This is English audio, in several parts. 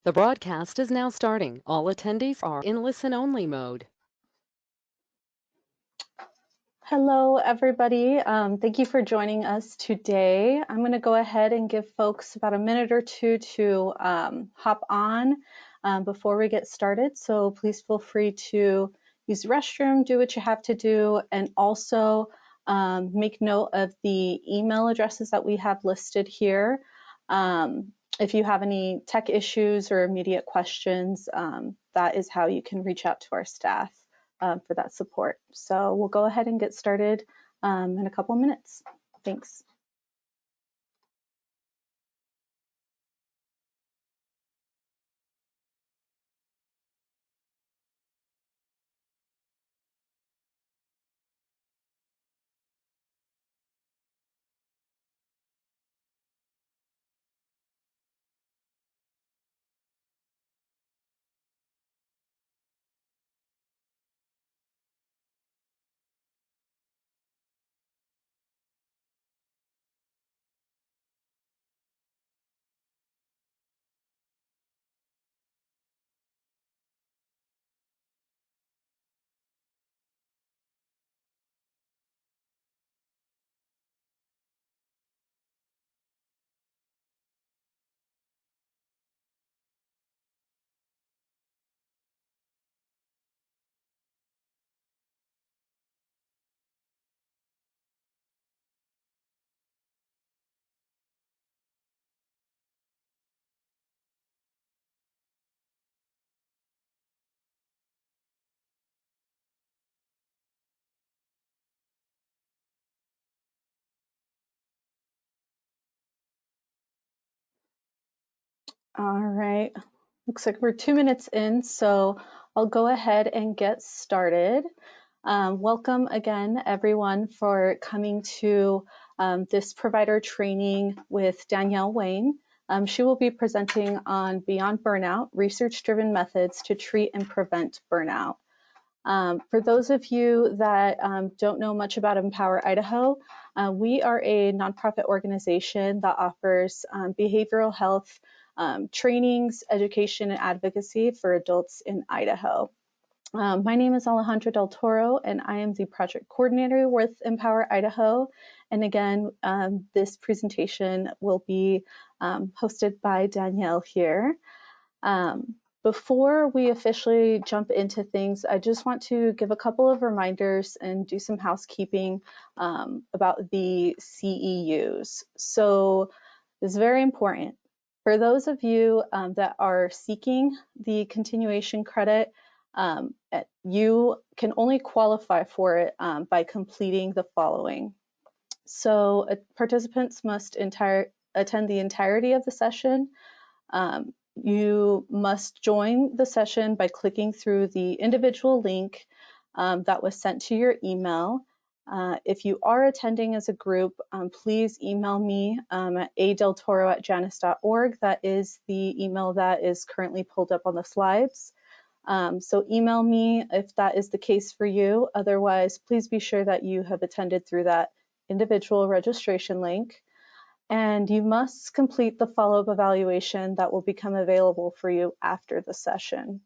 The broadcast is now starting. All attendees are in listen-only mode. Hello, everybody. Thank you for joining us today. I'm going to go ahead and give folks about a minute or two to hop on before we get started. So please feel free to use the restroom, do what you have to do, and also make note of the email addresses that we have listed here. If you have any tech issues or immediate questions, that is how you can reach out to our staff for that support. So we'll go ahead and get started in a couple minutes. Thanks. All right, looks like we're 2 minutes in, so I'll go ahead and get started. Welcome again, everyone, for coming to this provider training with Danielle Wayne. She will be presenting on Beyond Burnout, research-driven methods to treat and prevent burnout. For those of you that don't know much about Empower Idaho, we are a nonprofit organization that offers behavioral health trainings, education, and advocacy for adults in Idaho. My name is Alejandra Del Toro, and I am the project coordinator with Empower Idaho. And again, this presentation will be hosted by Danielle here. Before we officially jump into things, I just want to give a couple of reminders and do some housekeeping about the CEUs. So it's very important. For those of you that are seeking the continuation credit, you can only qualify for it by completing the following. So participants must attend the entirety of the session. You must join the session by clicking through the individual link that was sent to your email. If you are attending as a group, please email me at adeltoro@janus.org. That is the email that is currently pulled up on the slides. So email me if that is the case for you. Otherwise, please be sure that you have attended through that individual registration link. And you must complete the follow-up evaluation that will become available for you after the session.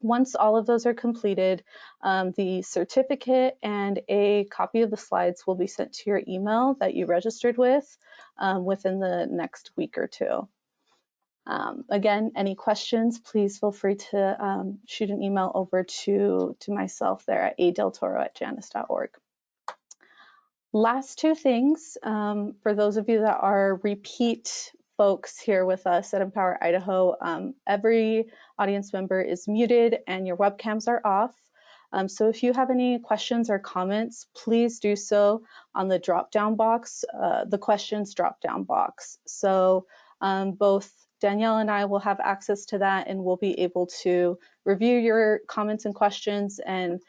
Once all of those are completed, the certificate and a copy of the slides will be sent to your email that you registered with within the next week or two. Again, any questions, please feel free to shoot an email over to myself there at adeltoro@janus.org. Last two things, for those of you that are repeat folks here with us at Empower Idaho, every audience member is muted and your webcams are off. So if you have any questions or comments, please do so on the drop-down box, the questions drop-down box. So both Danielle and I will have access to that, and we'll be able to review your comments and questions and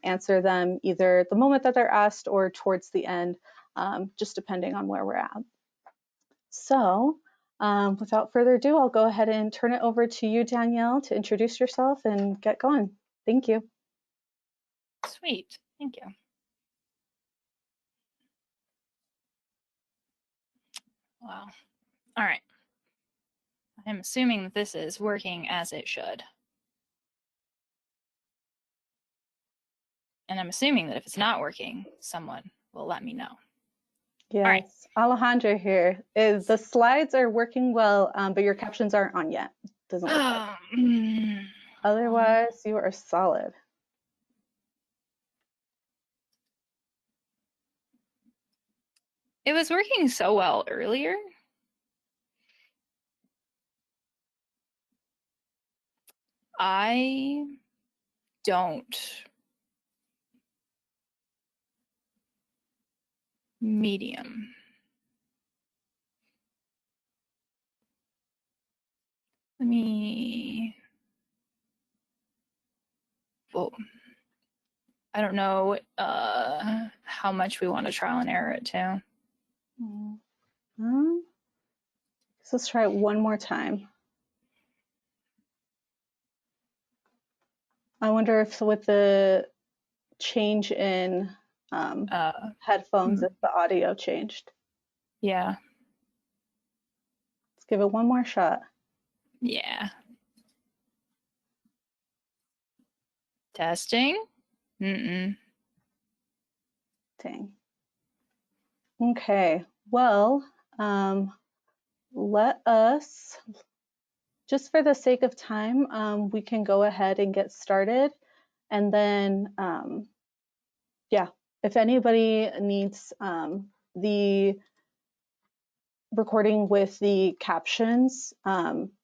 answer them either the moment that they're asked or towards the end, just depending on where we're at. So without further ado, I'll go ahead and turn it over to you, Danielle, to introduce yourself and get going. Thank you. Sweet, thank you. Wow, all right. I'm assuming that this is working as it should. And I'm assuming that if it's not working, someone will let me know. Yes, right. Alejandra here. The slides are working well, but your captions aren't on yet. Doesn't look like. Otherwise, you are solid. It was working so well earlier. I don't. Medium. Let me. Well, I don't know how much we want to trial and error it to. Let's try it one more time. I wonder if with the change in headphones, if the audio changed. Yeah. Let's give it one more shot. Yeah. Testing. Mm-mm. Dang. Okay. Well, let us, just for the sake of time, we can go ahead and get started. And then, yeah, if anybody needs the recording with the captions,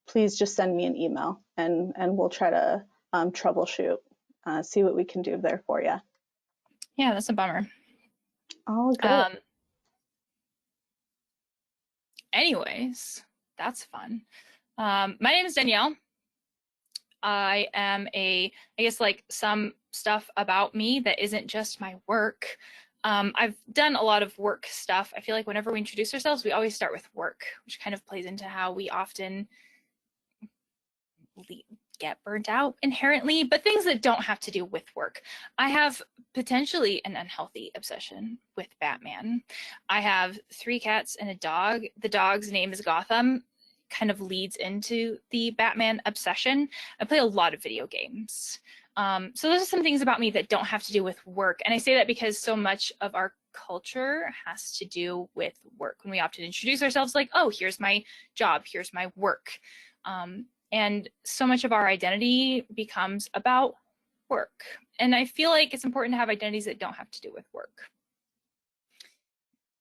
please just send me an email and we'll try to troubleshoot, see what we can do there for you. Yeah, that's a bummer. All good. Anyways, that's fun. My name is Danielle. I am I guess like some stuff about me that isn't just my work. I've done a lot of work stuff. I feel like whenever we introduce ourselves, we always start with work, which kind of plays into how we often get burnt out inherently, but things that don't have to do with work. I have potentially an unhealthy obsession with Batman. I have 3 cats and a dog. The dog's name is Gotham. Kind of leads into the Batman obsession. I play a lot of video games. So those are some things about me that don't have to do with work. And I say that because so much of our culture has to do with work. When we often introduce ourselves like, oh, here's my job, here's my work. And so much of our identity becomes about work. And I feel like it's important to have identities that don't have to do with work.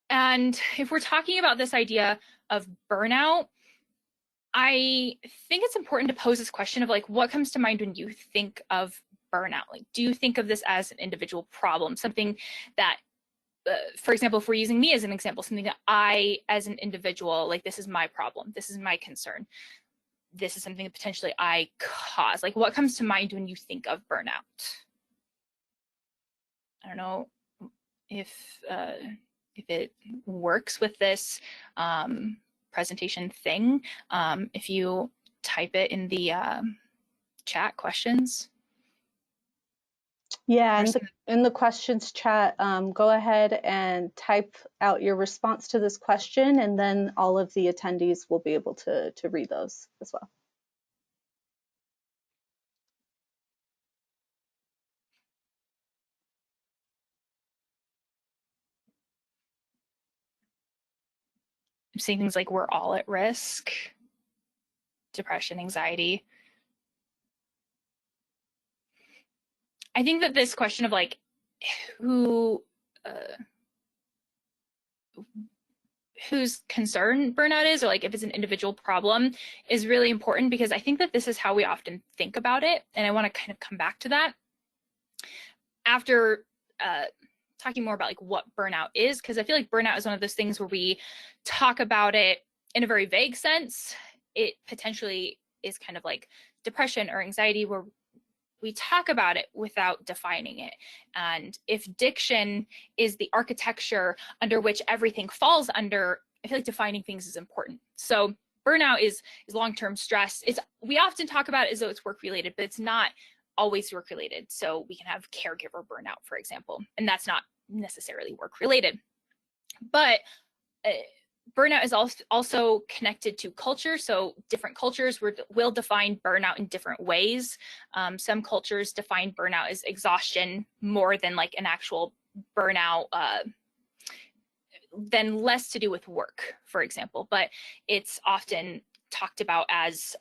And if we're talking about this idea of burnout, I think it's important to pose this question of like, what comes to mind when you think of burnout? Like, do you think of this as an individual problem, something that, for example, if we're using me as an example, something that I, as an individual, like, this is my problem, this is my concern, this is something that potentially I cause? Like, what comes to mind when you think of burnout? I don't know if it works with this presentation thing. If you type it in the chat questions. Yeah, in the questions chat, go ahead and type out your response to this question, and then all of the attendees will be able to read those as well. I'm seeing things like we're all at risk, depression, anxiety. I think that this question of like whose concern burnout is, or like if it's an individual problem, is really important, because I think that this is how we often think about it. And I want to kind of come back to that after talking more about like what burnout is, because I feel like burnout is one of those things where we talk about it in a very vague sense. It potentially is kind of like depression or anxiety, where we talk about it without defining it. And if diction is the architecture under which everything falls under, I feel like defining things is important. So burnout is long-term stress. We often talk about it as though it's work-related, but it's not always work-related. So we can have caregiver burnout, for example, and that's not necessarily work-related. But burnout is also connected to culture. So different cultures will define burnout in different ways. Some cultures define burnout as exhaustion more than like an actual burnout, then less to do with work, for example. But it's often talked about as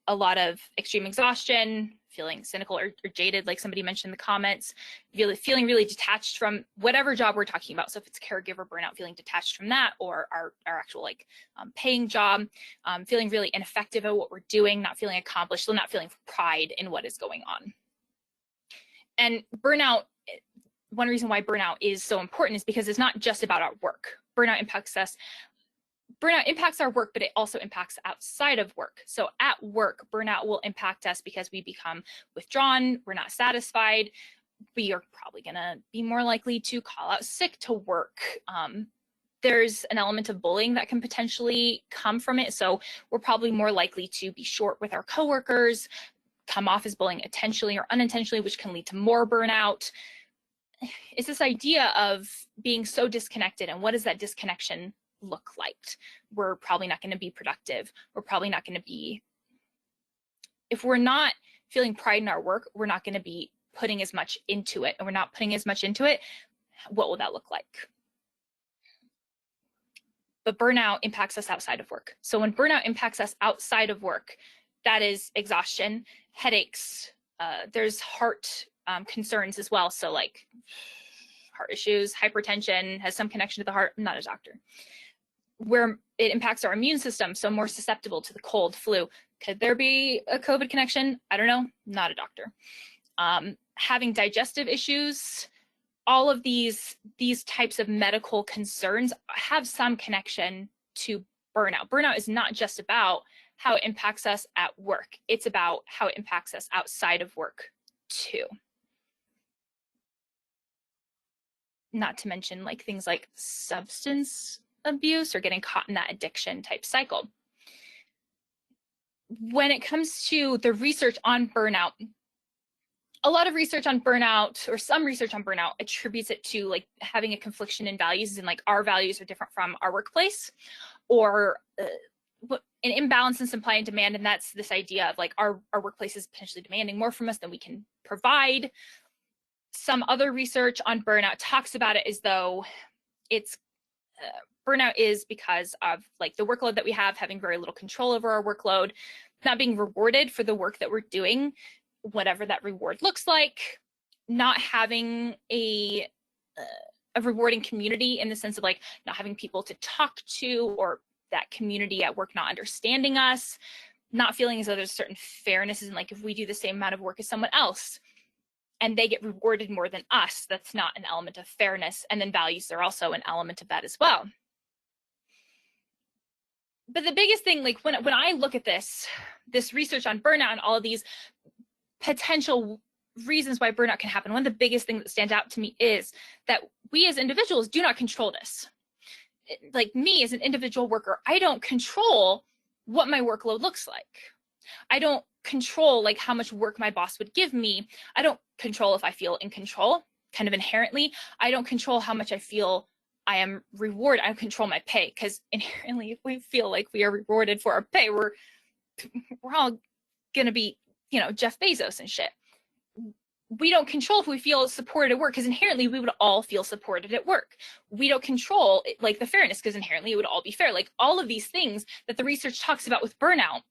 a lot of extreme exhaustion, feeling cynical or jaded, like somebody mentioned in the comments, feeling really detached from whatever job we're talking about. So if it's caregiver burnout, feeling detached from that, or our actual like paying job, feeling really ineffective at what we're doing, not feeling accomplished, so not feeling pride in what is going on. And burnout, one reason why burnout is so important is because it's not just about our work. Burnout impacts us. Burnout impacts our work, but it also impacts outside of work. So at work, burnout will impact us because we become withdrawn, we're not satisfied, we are probably gonna be more likely to call out sick to work. There's an element of bullying that can potentially come from it. So we're probably more likely to be short with our coworkers, come off as bullying intentionally or unintentionally, which can lead to more burnout. It's this idea of being so disconnected, and what does that disconnection look like? We're probably not going to be productive. We're probably not going to be, if we're not feeling pride in our work, we're not going to be putting as much into it. And we're not putting as much into it, what will that look like? But burnout impacts us outside of work. So when burnout impacts us outside of work, that is exhaustion, headaches, there's heart concerns as well. So like heart issues, hypertension has some connection to the heart. I'm not a doctor. Where it impacts our immune system, so more susceptible to the cold, flu. Could there be a COVID connection? I don't know, not a doctor. Having digestive issues, all of these types of medical concerns have some connection to burnout. Burnout is not just about how it impacts us at work. It's about how it impacts us outside of work too. Not to mention like things like substance abuse or getting caught in that addiction type cycle. When it comes to the research on burnout, a lot of research on burnout, or some research on burnout, attributes it to like having a confliction in values, and like our values are different from our workplace, or an imbalance in supply and demand. And that's this idea of like our workplace is potentially demanding more from us than we can provide. Some other research on burnout talks about it as though it's burnout is because of like the workload that we have, having very little control over our workload, not being rewarded for the work that we're doing, whatever that reward looks like, not having a rewarding community in the sense of like not having people to talk to, or that community at work not understanding us, not feeling as though there's a certain fairness, and like if we do the same amount of work as someone else and they get rewarded more than us, that's not an element of fairness. And then values are also an element of that as well. But the biggest thing, like when I look at this research on burnout and all of these potential reasons why burnout can happen, one of the biggest things that stands out to me is that we as individuals do not control this. Like me as an individual worker, I don't control what my workload looks like. I don't control like how much work my boss would give me. I don't control if I feel in control, kind of inherently. I don't control how much I feel I am rewarded. I don't control my pay, because inherently if we feel like we are rewarded for our pay, we're all gonna be, you know, Jeff Bezos and shit. We don't control if we feel supported at work, because inherently we would all feel supported at work. We don't control like the fairness, because inherently it would all be fair. Like all of these things that the research talks about with burnout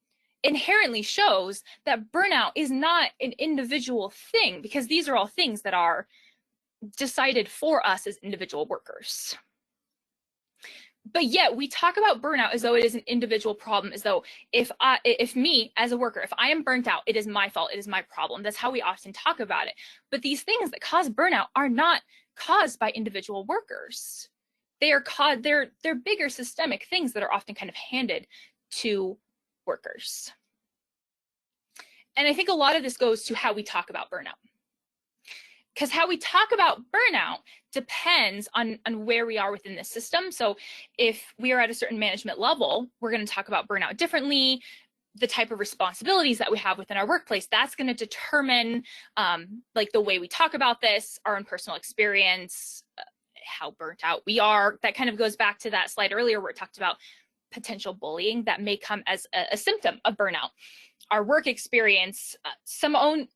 inherently shows that burnout is not an individual thing, because these are all things that are decided for us as individual workers. But yet we talk about burnout as though it is an individual problem, as though if me as a worker, if I am burnt out, it is my fault, it is my problem. That's how we often talk about it. But these things that cause burnout are not caused by individual workers. They're bigger systemic things that are often kind of handed to workers. And I think a lot of this goes to how we talk about burnout. Because how we talk about burnout depends on where we are within the system. So if we are at a certain management level, we're going to talk about burnout differently. The type of responsibilities that we have within our workplace, that's going to determine like the way we talk about this, our own personal experience, how burnt out we are. That kind of goes back to that slide earlier where it talked about potential bullying that may come as a symptom of burnout. Our work experience,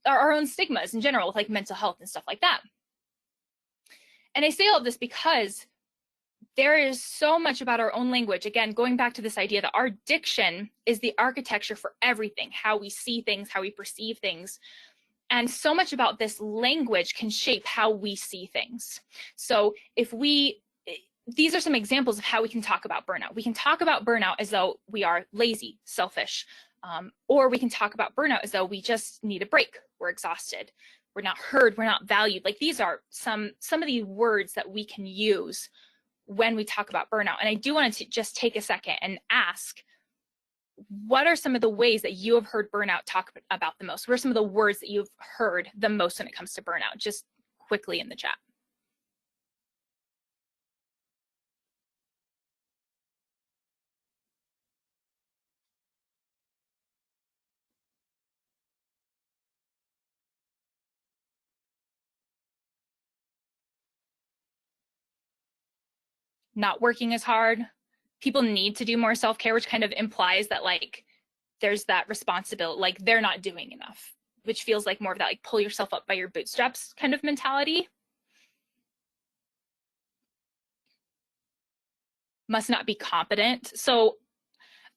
our own stigmas in general with like mental health and stuff like that. And I say all of this because there is so much about our own language. Again, going back to this idea that our diction is the architecture for everything, how we see things, how we perceive things. And so much about this language can shape how we see things. So these are some examples of how we can talk about burnout. We can talk about burnout as though we are lazy, selfish, or we can talk about burnout as though we just need a break. We're exhausted. We're not heard. We're not valued. Like these are some of the words that we can use when we talk about burnout. And I do want to just take a second and ask, what are some of the ways that you have heard burnout talk about the most? What are some of the words that you've heard the most when it comes to burnout? Just quickly in the chat. Not working as hard. People need to do more self-care, which kind of implies that like there's that responsibility, like they're not doing enough, which feels like more of that like pull yourself up by your bootstraps kind of mentality. Must not be competent. So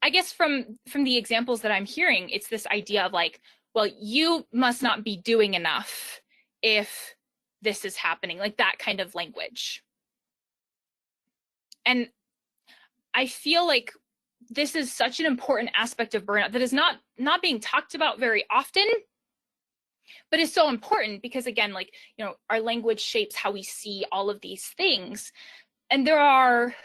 I guess from the examples that I'm hearing, it's this idea of like, well, you must not be doing enough if this is happening, like that kind of language. And I feel like this is such an important aspect of burnout that is not being talked about very often, but is so important because again, like, you know, our language shapes how we see all of these things. And there are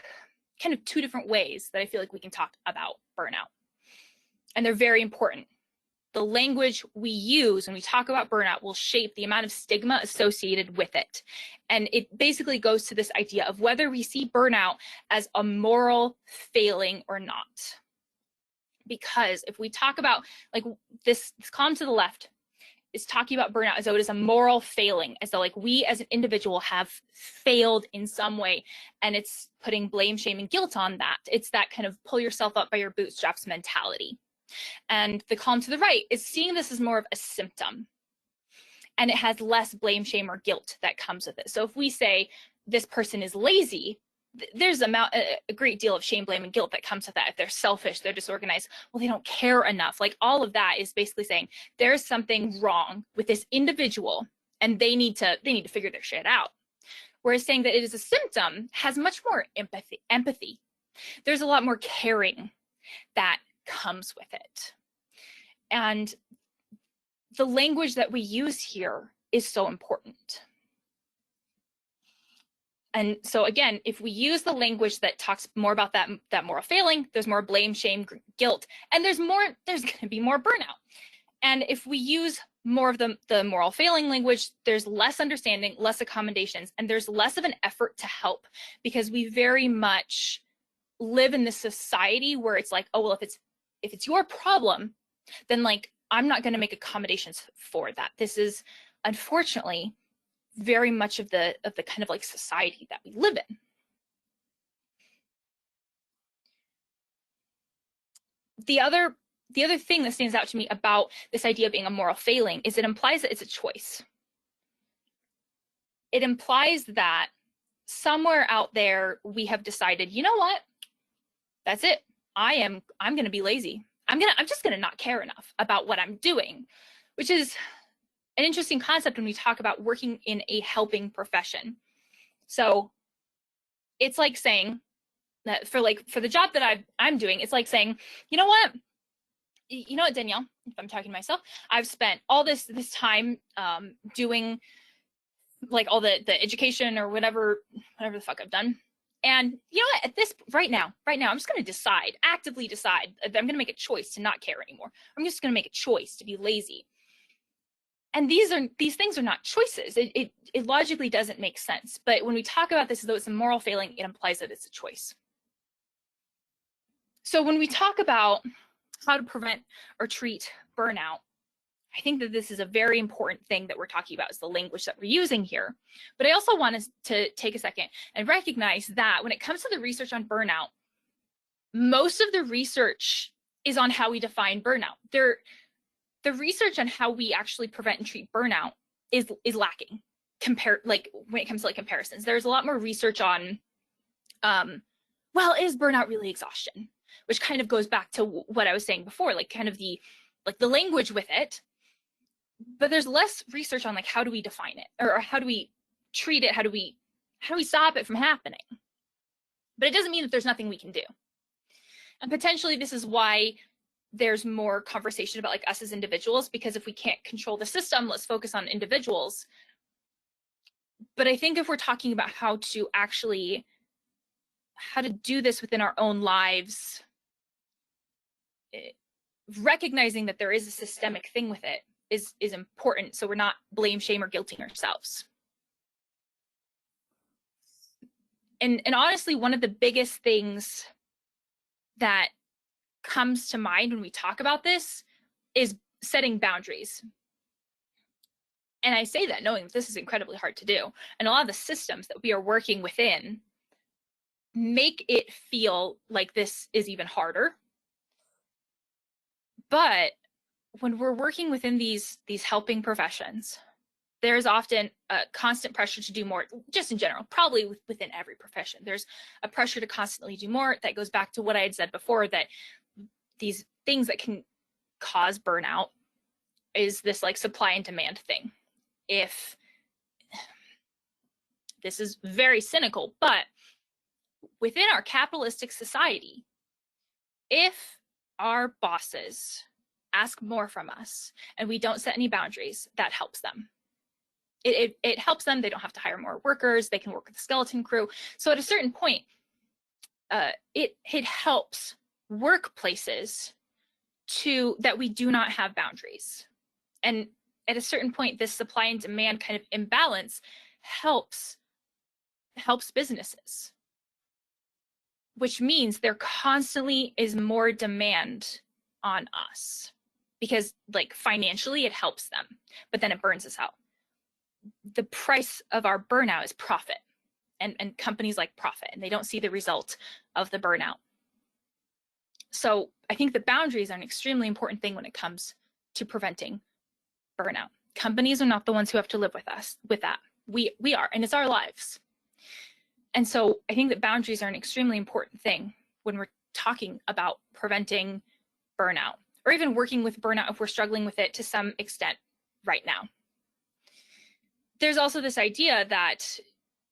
kind of two different ways that I feel like we can talk about burnout. And they're very important. The language we use when we talk about burnout will shape the amount of stigma associated with it. And it basically goes to this idea of whether we see burnout as a moral failing or not. Because if we talk about like this column to the left is talking about burnout as though it is a moral failing, as though like we as an individual have failed in some way, and it's putting blame, shame, and guilt on that. It's that kind of pull yourself up by your bootstraps mentality. And the column to the right is seeing this as more of a symptom, and it has less blame, shame, or guilt that comes with it. So if we say this person is lazy, there's a great deal of shame, blame, and guilt that comes with that. If they're selfish, they're disorganized, well, they don't care enough. Like all of that is basically saying there's something wrong with this individual and they need to figure their shit out. Whereas saying that it is a symptom has much more empathy. There's a lot more caring that comes with it. And the language that we use here is so important. And so again, if we use the language that talks more about that moral failing, there's more blame, shame, guilt, and there's going to be more burnout. And if we use more of the moral failing language, there's less understanding, less accommodations, and there's less of an effort to help, because we very much live in this society where it's like, oh, well, if it's your problem, then like, I'm not going to make accommodations for that. This is unfortunately very much of the kind of like society that we live in. The other thing that stands out to me about this idea of being a moral failing is it implies that it's a choice. It implies that somewhere out there we have decided, you know what? That's it. I'm going to be lazy. I'm just going to not care enough about what I'm doing, which is an interesting concept when we talk about working in a helping profession. So it's like saying that for the job that I'm doing, it's like saying, you know what, Danielle, if I'm talking to myself, I've spent all this time doing like all the education or whatever the fuck I've done. And you know what, at this right now, I'm just going to actively decide that I'm going to make a choice to not care anymore. I'm just going to make a choice to be lazy. And these things are not choices. It logically doesn't make sense. But when we talk about this as though it's a moral failing, it implies that it's a choice. So when we talk about how to prevent or treat burnout, I think that this is a very important thing that we're talking about, is the language that we're using here. But I also want us to take a second and recognize that when it comes to the research on burnout, most of the research is on how we define burnout. The research on how we actually prevent and treat burnout is lacking like when it comes to like comparisons. There's a lot more research on, well, is burnout really exhaustion? Which kind of goes back to what I was saying before, like kind of the language with it. But there's less research on like how do we define it, or how do we treat it? How do we stop it from happening? But it doesn't mean that there's nothing we can do. And potentially this is why there's more conversation about like us as individuals, because if we can't control the system, let's focus on individuals. But I think if we're talking about how to do this within our own lives, recognizing that there is a systemic thing with it is important, so we're not blame, shame, or guilting ourselves. And honestly, one of the biggest things that comes to mind when we talk about this is setting boundaries. And I say that knowing that this is incredibly hard to do. And a lot of the systems that we are working within make it feel like this is even harder. But when we're working within these helping professions, there's often a constant pressure to do more, just in general, probably within every profession. There's a pressure to constantly do more. That goes back to what I had said before, that these things that can cause burnout is this like supply and demand thing. If this is very cynical, but within our capitalistic society, if our bosses ask more from us and we don't set any boundaries, that helps them. It helps them. They don't have to hire more workers. They can work with the skeleton crew. So at a certain point, it helps workplaces that we do not have boundaries. And at a certain point, this supply and demand kind of imbalance helps businesses, which means there constantly is more demand on us, because like financially it helps them, but then it burns us out. The price of our burnout is profit, and companies like profit, and they don't see the result of the burnout. So I think that boundaries are an extremely important thing when it comes to preventing burnout. Companies are not the ones who have to live with us with that. We are, and it's our lives. And so I think that boundaries are an extremely important thing when we're talking about preventing burnout, or even working with burnout if we're struggling with it to some extent right now. There's also this idea that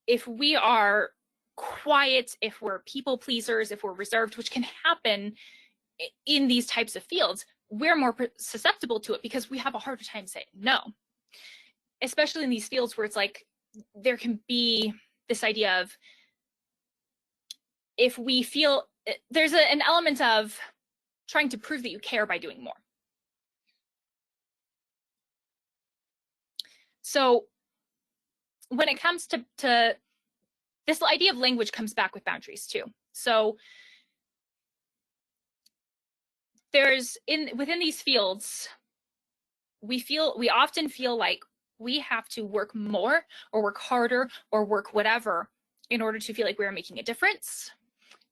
if we are quiet, if we're people pleasers, if we're reserved, which can happen in these types of fields, we're more susceptible to it because we have a harder time saying no. Especially in these fields where it's like there can be this idea of, if we feel there's an element of trying to prove that you care by doing more. So when it comes to this idea of language comes back with boundaries too. So there's within these fields, we often feel like we have to work more or work harder or work whatever in order to feel like we're making a difference,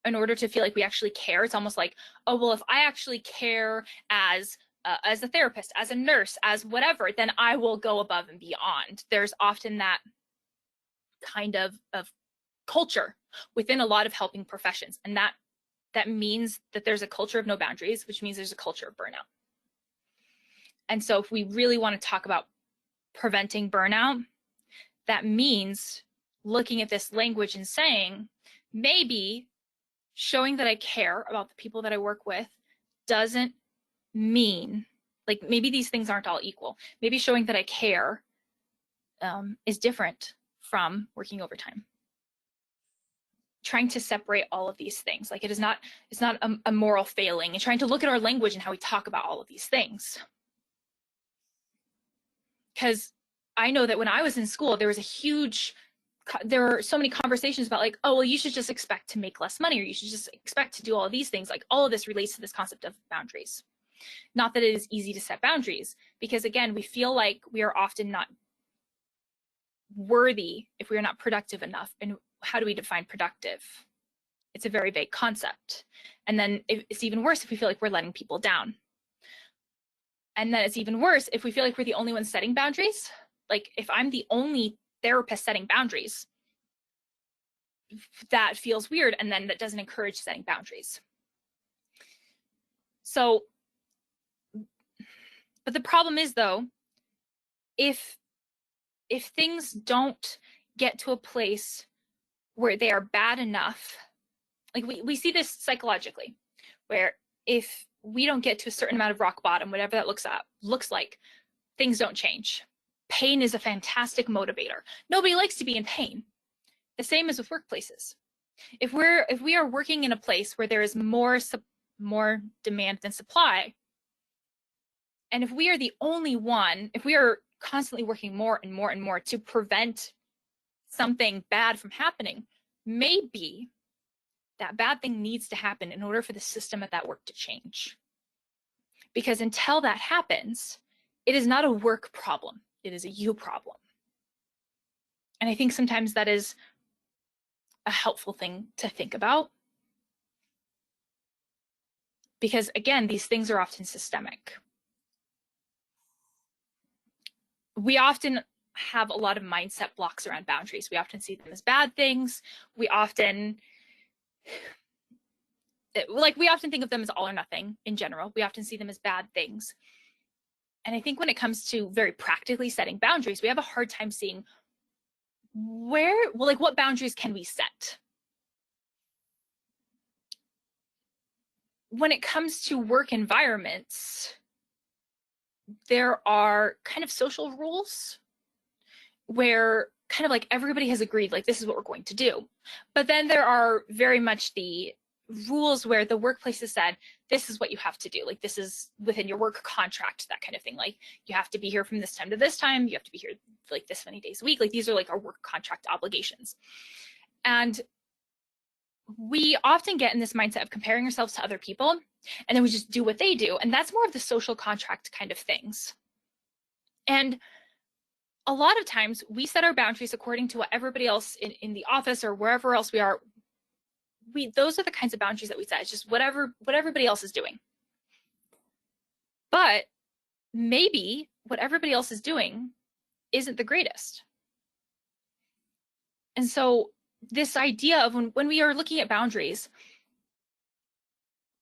in order to feel like we actually care. It's almost like, oh, well, if I actually care as a therapist, as a nurse, as whatever, then I will go above and beyond. There's often that kind of culture within a lot of helping professions. And that means that there's a culture of no boundaries, which means there's a culture of burnout. And so if we really want to talk about preventing burnout, that means looking at this language and saying, maybe showing that I care about the people that I work with doesn't mean, like, maybe these things aren't all equal. Maybe showing that I care is different from working overtime. Trying to separate all of these things. Like, it's not a moral failing, and trying to look at our language and how we talk about all of these things. Because I know that when I was in school, there were so many conversations about like, oh, well, you should just expect to make less money, or you should just expect to do all of these things. Like, all of this relates to this concept of boundaries. Not that it is easy to set boundaries, because again, we feel like we are often not worthy if we are not productive enough. And how do we define productive? It's a very vague concept. And then it's even worse if we feel like we're letting people down. And then it's even worse if we feel like we're the only ones setting boundaries. Like if I'm the only therapist setting boundaries, that feels weird, and then that doesn't encourage setting boundaries. So, but the problem is though, if things don't get to a place where they are bad enough, like we see this psychologically, where if we don't get to a certain amount of rock bottom, whatever that looks like, things don't change. Pain is a fantastic motivator. Nobody likes to be in pain. The same as with workplaces. If we are working in a place where there is more demand than supply, and if we are the only one, if we are constantly working more and more and more to prevent something bad from happening, maybe that bad thing needs to happen in order for the system at that work to change. Because until that happens, it is not a work problem, it is a you problem. And I think sometimes that is a helpful thing to think about. Because again, these things are often systemic. We often have a lot of mindset blocks around boundaries. We often see them as bad things. We often think of them as all or nothing in general. We often see them as bad things. And I think when it comes to very practically setting boundaries, we have a hard time seeing what boundaries can we set? When it comes to work environments, there are kind of social rules where kind of like everybody has agreed, like this is what we're going to do. But then there are very much the rules where the workplace has said, this is what you have to do. Like this is within your work contract, that kind of thing. Like you have to be here from this time to this time. You have to be here like this many days a week. Like these are like our work contract obligations. And we often get in this mindset of comparing ourselves to other people, and then we just do what they do. And that's more of the social contract kind of things. And a lot of times we set our boundaries according to what everybody else in the office or wherever else we are, those are the kinds of boundaries that we set. It's just what everybody else is doing. But maybe what everybody else is doing isn't the greatest. And so this idea of when we are looking at boundaries,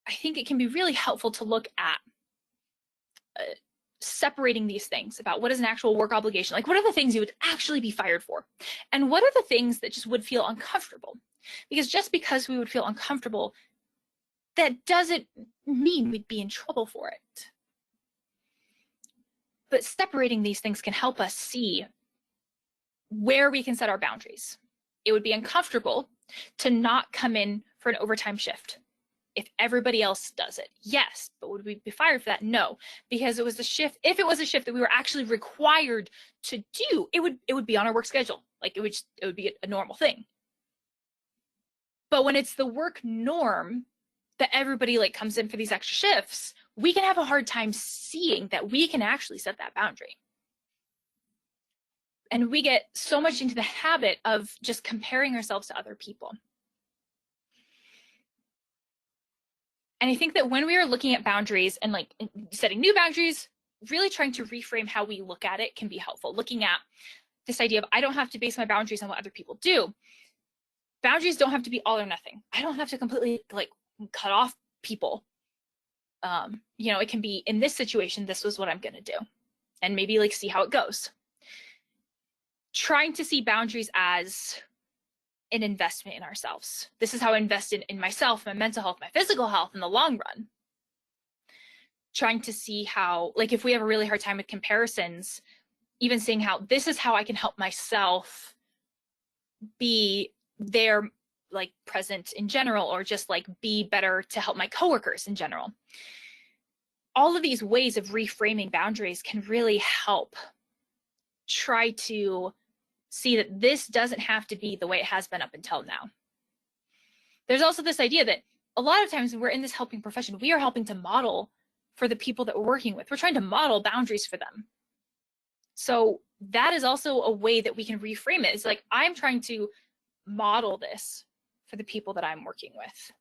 I think it can be really helpful to look at separating these things about what is an actual work obligation. Like what are the things you would actually be fired for? And what are the things that just would feel uncomfortable? Because just because we would feel uncomfortable, that doesn't mean we'd be in trouble for it. But separating these things can help us see where we can set our boundaries. It would be uncomfortable to not come in for an overtime shift if everybody else does it. Yes, but would we be fired for that? No, because it was a shift. If it was a shift that we were actually required to do, it would be on our work schedule. Like it would be a normal thing. But when it's the work norm that everybody like comes in for these extra shifts, we can have a hard time seeing that we can actually set that boundary. And we get so much into the habit of just comparing ourselves to other people. And I think that when we are looking at boundaries and like setting new boundaries, really trying to reframe how we look at it can be helpful. Looking at this idea of I don't have to base my boundaries on what other people do. Boundaries don't have to be all or nothing. I don't have to completely like cut off people. It can be in this situation, this was what I'm going to do, and maybe like see how it goes. Trying to see boundaries as an investment in ourselves. This is how I invest in myself, my mental health, my physical health in the long run. Trying to see how, like if we have a really hard time with comparisons, even seeing how this is how I can help myself be there, like present in general, or just like be better to help my coworkers in general. All of these ways of reframing boundaries can really help try to see that this doesn't have to be the way it has been up until now. There's also this idea that a lot of times when we're in this helping profession, we are helping to model for the people that we're working with. We're trying to model boundaries for them. So that is also a way that we can reframe it. It's like, I'm trying to model this for the people that I'm working with.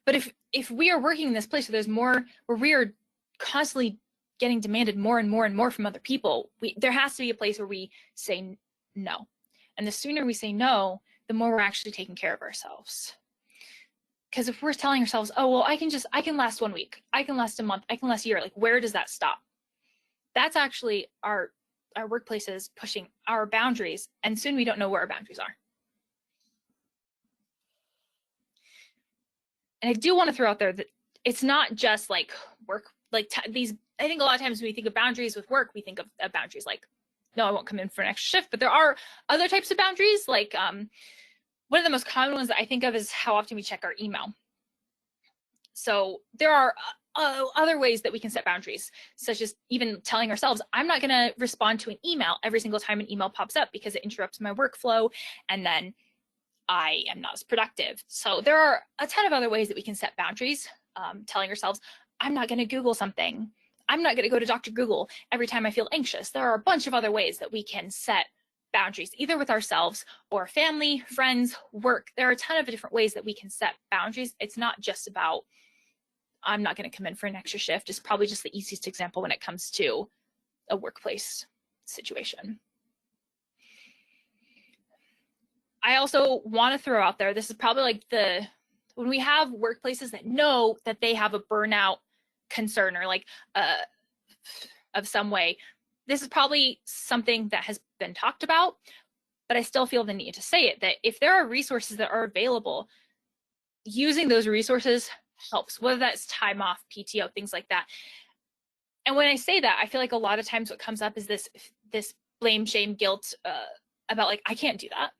But if we are working in this place where there's more, where we are constantly getting demanded more and more and more from other people, there has to be a place where we say no. And the sooner we say no, the more we're actually taking care of ourselves. Because if we're telling ourselves, oh, well, I can last 1 week, I can last a month, I can last a year, like, where does that stop? That's actually our workplaces pushing our boundaries, and soon we don't know where our boundaries are. And I do want to throw out there that it's not just like work, like these, I think a lot of times when we think of boundaries with work, we think of boundaries like, no, I won't come in for an extra shift, but there are other types of boundaries. Like one of the most common ones that I think of is how often we check our email. So there are other ways that we can set boundaries, such as even telling ourselves, I'm not going to respond to an email every single time an email pops up because it interrupts my workflow, and then I am not as productive. So there are a ton of other ways that we can set boundaries, telling ourselves, I'm not going to Google something. I'm not going to go to Dr. Google every time I feel anxious. There are a bunch of other ways that we can set boundaries, either with ourselves or family, friends, work. There are a ton of different ways that we can set boundaries. It's not just about, I'm not going to come in for an extra shift. It's probably just the easiest example when it comes to a workplace situation. I also want to throw out there, this is probably like when we have workplaces that know that they have a burnout concern or like of some way, this is probably something that has been talked about, but I still feel the need to say it, that if there are resources that are available, using those resources helps, whether that's time off, PTO, things like that. And when I say that, I feel like a lot of times what comes up is this blame, shame, guilt about like, I can't do that.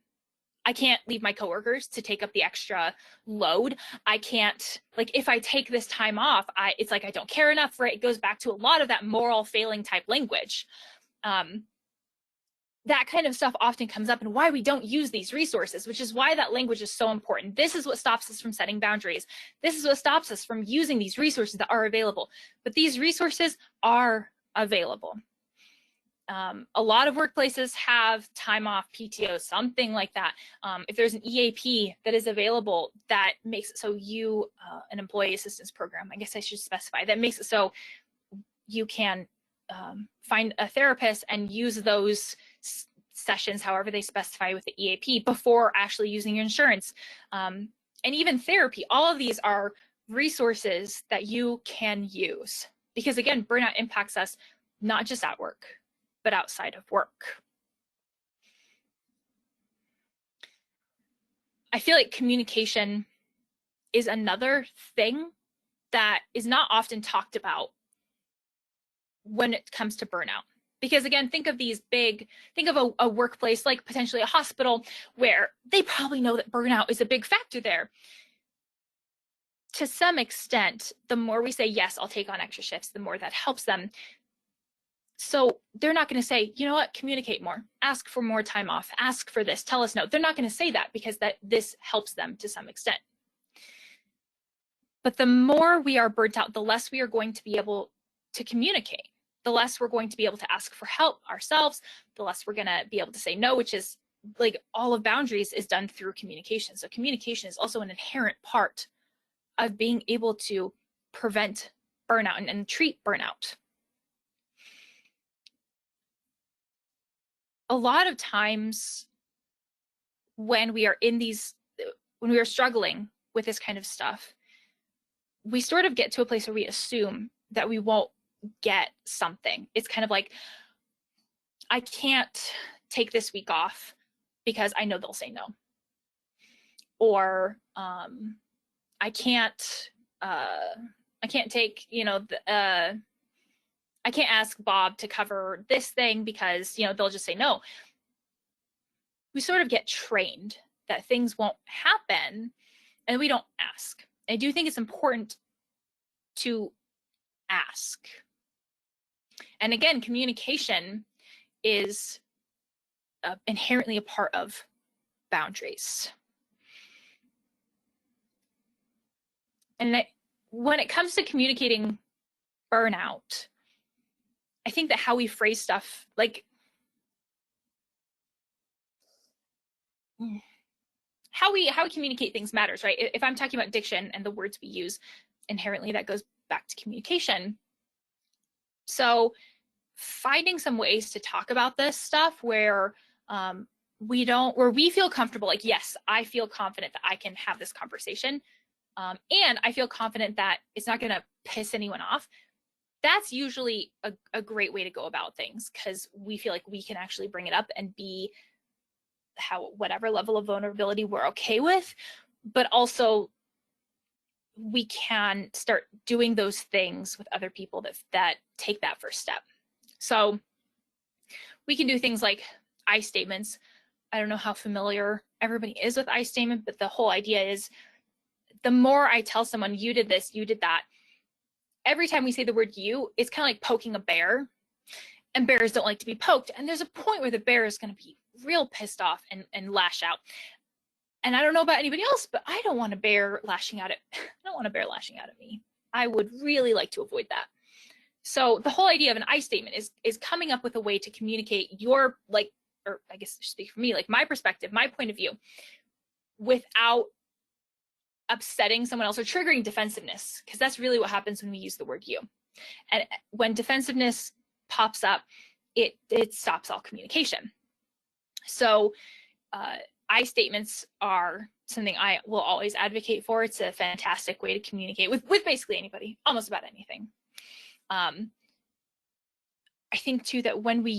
I can't leave my coworkers to take up the extra load. I can't, like, if I take this time off, it's like I don't care enough, right? It goes back to a lot of that moral failing type language. That kind of stuff often comes up, and why we don't use these resources, which is why that language is so important. This is what stops us from setting boundaries. This is what stops us from using these resources that are available. But these resources are available. A lot of workplaces have time off, PTO, something like that. If there's an EAP that is available that makes it so an employee assistance program, I guess I should specify, that makes it so you can find a therapist and use those sessions, however they specify with the EAP, before actually using your insurance. And even therapy, all of these are resources that you can use. Because again, burnout impacts us not just at work, but outside of work. I feel like communication is another thing that is not often talked about when it comes to burnout. Because again, think of a workplace like potentially a hospital where they probably know that burnout is a big factor there. To some extent, the more we say, yes, I'll take on extra shifts, the more that helps them. So they're not going to say, you know what, communicate more, ask for more time off, ask for this, tell us no. They're not going to say that because this helps them to some extent. But the more we are burnt out, the less we are going to be able to communicate, the less we're going to be able to ask for help ourselves, the less we're going to be able to say no, which is like all of boundaries is done through communication. So communication is also an inherent part of being able to prevent burnout and treat burnout. A lot of times when we are struggling with this kind of stuff, we sort of get to a place where we assume that we won't get something. It's kind of like, I can't take this week off because I know they'll say no. Or I can't take, I can't ask Bob to cover this thing because, they'll just say no. We sort of get trained that things won't happen and we don't ask. I do think it's important to ask. And again, communication is inherently a part of boundaries. And when it comes to communicating burnout, I think that how we phrase stuff, like how we communicate things matters, right? If I'm talking about diction and the words we use, inherently that goes back to communication. So finding some ways to talk about this stuff where where we feel comfortable, like, yes, I feel confident that I can have this conversation, and I feel confident that it's not going to piss anyone off. That's usually a great way to go about things, because we feel like we can actually bring it up and be whatever level of vulnerability we're okay with, but also we can start doing those things with other people that take that first step. So we can do things like I statements. I don't know how familiar everybody is with I statement, but the whole idea is the more I tell someone, you did this, you did that, every time we say the word you, it's kind of like poking a bear, and bears don't like to be poked. And there's a point where the bear is going to be real pissed off and lash out. And I don't know about anybody else, but I don't want a bear lashing out at I don't want a bear lashing out at me. I would really like to avoid that. So the whole idea of an I statement is coming up with a way to communicate your, like, or I guess speak for me, like my perspective, my point of view, without upsetting someone else or triggering defensiveness, because that's really what happens when we use the word you. And when defensiveness pops up, it stops all communication. So I statements are something I will always advocate for. It's a fantastic way to communicate with basically anybody, almost about anything. I think too that when we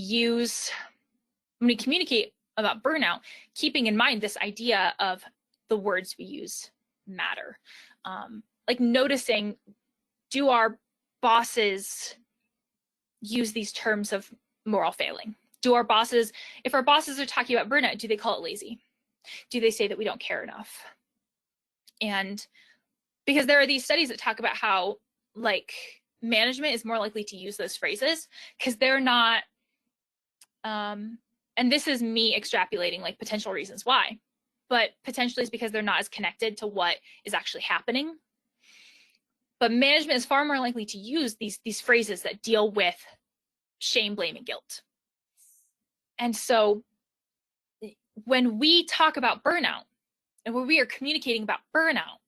communicate about burnout, keeping in mind this idea of the words we use matter. Like noticing, do our bosses use these terms of moral failing? If our bosses are talking about burnout, do they call it lazy? Do they say that we don't care enough? And because there are these studies that talk about how, like, management is more likely to use those phrases because they're not, and this is me extrapolating like potential reasons why, but potentially it's because they're not as connected to what is actually happening. But management is far more likely to use these phrases that deal with shame, blame, and guilt. And so when we talk about burnout and when we are communicating about burnout,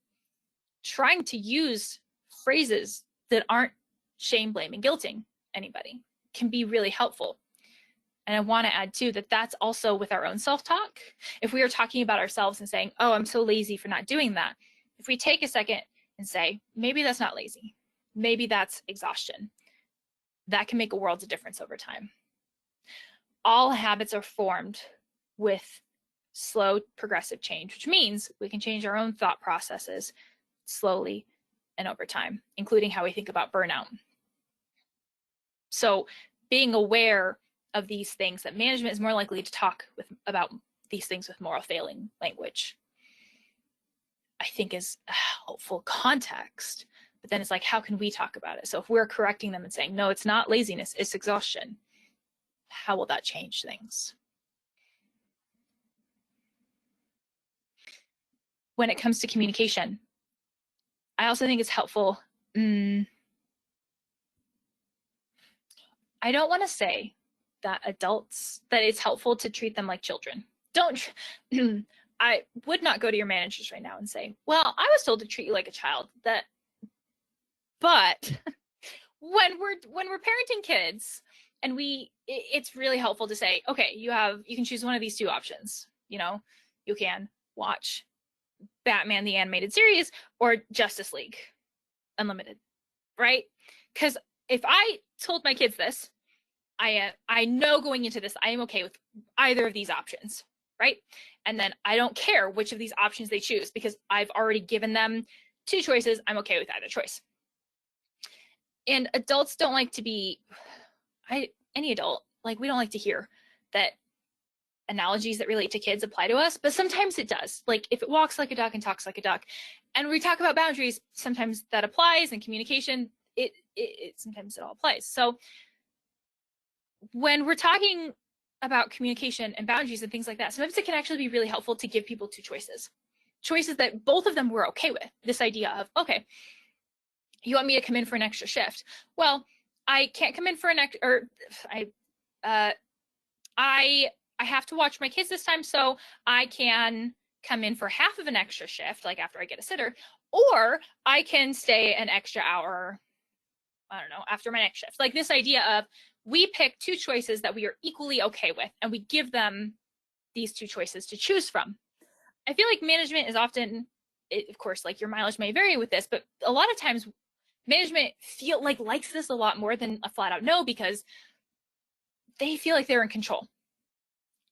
trying to use phrases that aren't shame, blame, and guilting anybody can be really helpful. And I want to add too that that's also with our own self-talk. If we are talking about ourselves and saying, oh, I'm so lazy for not doing that, if we take a second and say, maybe that's not lazy, maybe that's exhaustion, that can make a world of difference over time. All habits are formed with slow progressive change, which means we can change our own thought processes slowly and over time, including how we think about burnout. So being aware of these things, that management is more likely to talk about these things with moral failing language, I think is a helpful context. But then it's like, how can we talk about it? So if we're correcting them and saying, no, it's not laziness, it's exhaustion, how will that change things? When it comes to communication, I also think it's helpful. I don't want to say that it's helpful to treat them like children. I would not go to your managers right now and say, well, I was told to treat you like a child. But when we're parenting kids, and it's really helpful to say, okay, you can choose one of these two options. You know, you can watch Batman the Animated Series or Justice League Unlimited, right? Because if I told my kids this, I know going into this, I am okay with either of these options, right? And then I don't care which of these options they choose because I've already given them two choices. I'm okay with either choice. And adults don't like to be, any adult, like, we don't like to hear that analogies that relate to kids apply to us, but sometimes it does. Like, if it walks like a duck and talks like a duck, and we talk about boundaries, sometimes that applies, and communication, sometimes it all applies. So when we're talking about communication and boundaries and things like that, sometimes it can actually be really helpful to give people two choices that both of them were okay with. This idea of, okay, You want me to come in for an extra shift? Well, I can't come in for an extra, or I have to watch my kids this time, so I can come in for half of an extra shift, like after I get a sitter, or I can stay an extra hour, I don't know, after my next shift. Like this idea of we pick two choices that we are equally okay with, and we give them these two choices to choose from. I feel like management is often, of course, like your mileage may vary with this, but a lot of times management likes this a lot more than a flat out no, because they feel like they're in control.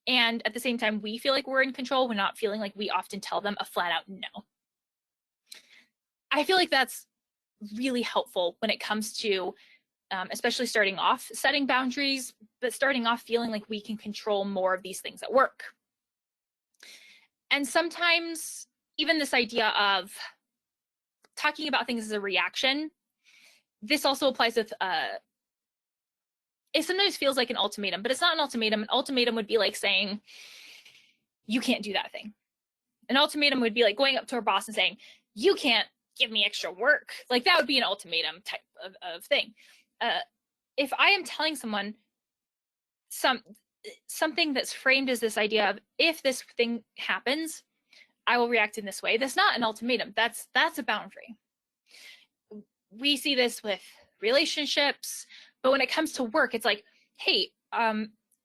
And at the same time, we feel like we're in control. We're not feeling like we often tell them a flat out no. I feel like that's really helpful when it comes to especially starting off setting boundaries, but starting off feeling like we can control more of these things at work. And sometimes even this idea of talking about things as a reaction, this also applies with it sometimes feels like an ultimatum, but it's not an ultimatum. An ultimatum would be like saying, you can't do that thing. An ultimatum would be like going up to our boss and saying, you can't give me extra work. Like that would be an ultimatum type of thing. If I am telling someone something that's framed as this idea of, if this thing happens, I will react in this way, that's not an ultimatum. That's a boundary. We see this with relationships, but when it comes to work, it's like, hey,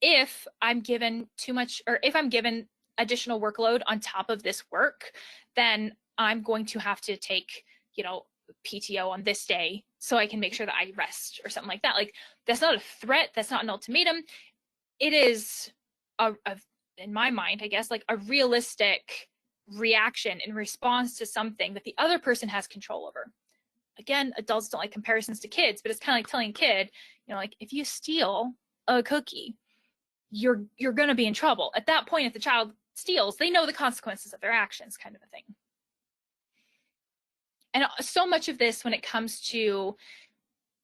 if I'm given too much, or if I'm given additional workload on top of this work, then I'm going to have to take, PTO on this day so I can make sure that I rest or something like that. Like that's not a threat. That's not an ultimatum. It is in my mind, I guess, like a realistic reaction in response to something that the other person has control over. Again, adults don't like comparisons to kids, but it's kind of like telling a kid, like if you steal a cookie, you're going to be in trouble. At that point, if the child steals, they know the consequences of their actions, kind of a thing. And so much of this, when it comes to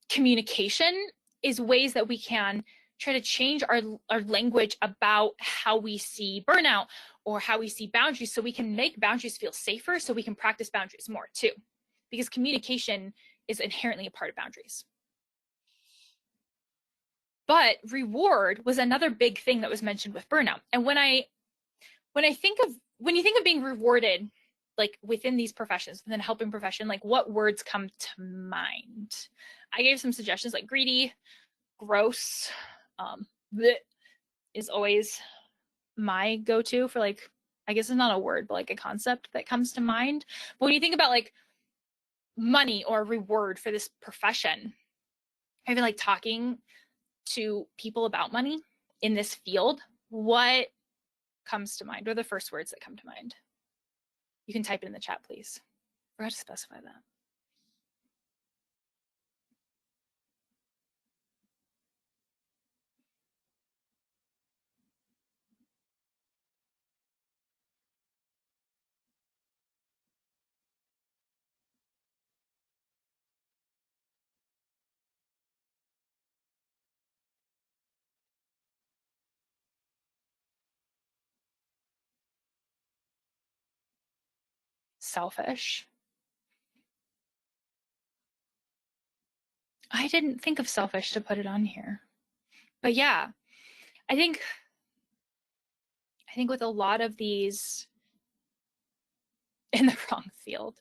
communication, is ways that we can try to change our language about how we see burnout or how we see boundaries, so we can make boundaries feel safer, so we can practice boundaries more too. Because communication is inherently a part of boundaries. But reward was another big thing that was mentioned with burnout. And when you think of being rewarded, like within these professions, within a helping profession, like what words come to mind? I gave some suggestions like greedy, gross, is always my go-to for like, I guess it's not a word, but like a concept that comes to mind. But when you think about like money or reward for this profession, I feel like talking to people about money in this field, what comes to mind? What are the first words that come to mind? You can type it in the chat, please. I forgot to specify that. Selfish. I didn't think of selfish to put it on here. But yeah, I think with a lot of these in the wrong field,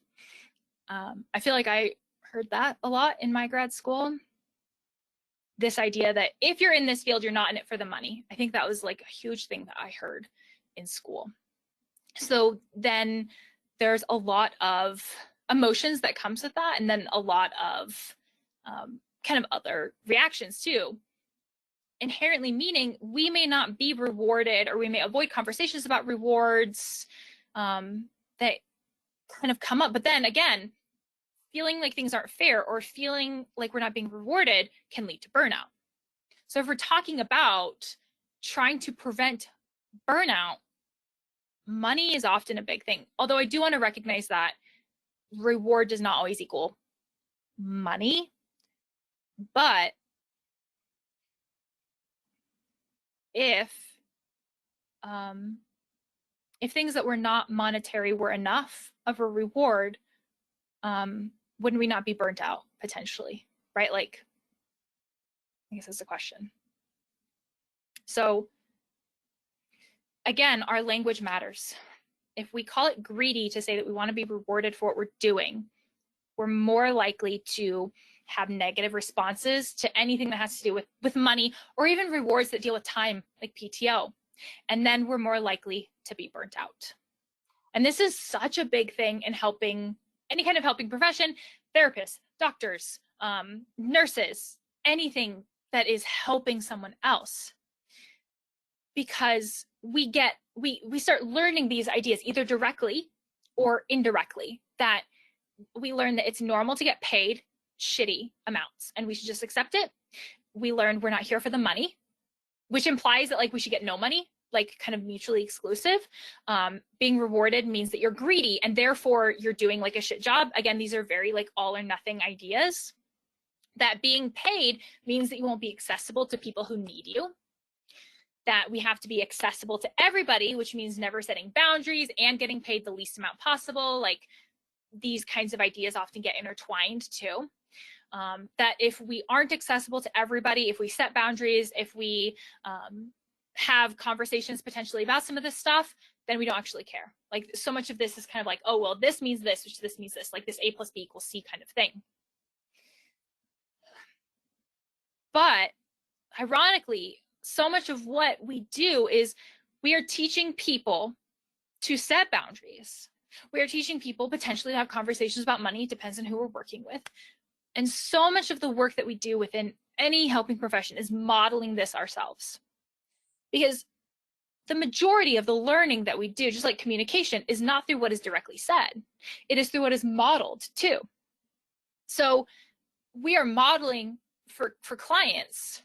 I feel like I heard that a lot in my grad school. This idea that if you're in this field, you're not in it for the money. I think that was like a huge thing that I heard in school. So then there's a lot of emotions that comes with that, and then a lot of kind of other reactions too. Inherently meaning we may not be rewarded, or we may avoid conversations about rewards that kind of come up. But then again, feeling like things aren't fair or feeling like we're not being rewarded can lead to burnout. So if we're talking about trying to prevent burnout, money is often a big thing. Although I do want to recognize that reward does not always equal money. But if things that were not monetary were enough of a reward, wouldn't we not be burnt out potentially, right? Like, I guess that's the question. So again, our language matters. If we call it greedy to say that we want to be rewarded for what we're doing, we're more likely to have negative responses to anything that has to do with money, or even rewards that deal with time, like PTO. And then we're more likely to be burnt out. And this is such a big thing in helping, any kind of helping profession, therapists, doctors, nurses, anything that is helping someone else. Because we start learning these ideas either directly or indirectly, that we learn that it's normal to get paid shitty amounts and we should just accept it. We learn we're not here for the money, which implies that like we should get no money, like kind of mutually exclusive. Being rewarded means that you're greedy and therefore you're doing like a shit job. Again, these are very like all or nothing ideas. That being paid means that you won't be accessible to people who need you. That we have to be accessible to everybody, which means never setting boundaries and getting paid the least amount possible. Like these kinds of ideas often get intertwined too. That if we aren't accessible to everybody, if we set boundaries, if we have conversations potentially about some of this stuff, then we don't actually care. Like so much of this is kind of like, oh, well, this means this, which this means this, like this A plus B equals C kind of thing. But ironically, so much of what we do is we are teaching people to set boundaries. We are teaching people potentially to have conversations about money. It depends on who we're working with. And so much of the work that we do within any helping profession is modeling this ourselves. Because the majority of the learning that we do, just like communication, is not through what is directly said. It is through what is modeled too. So we are modeling for clients,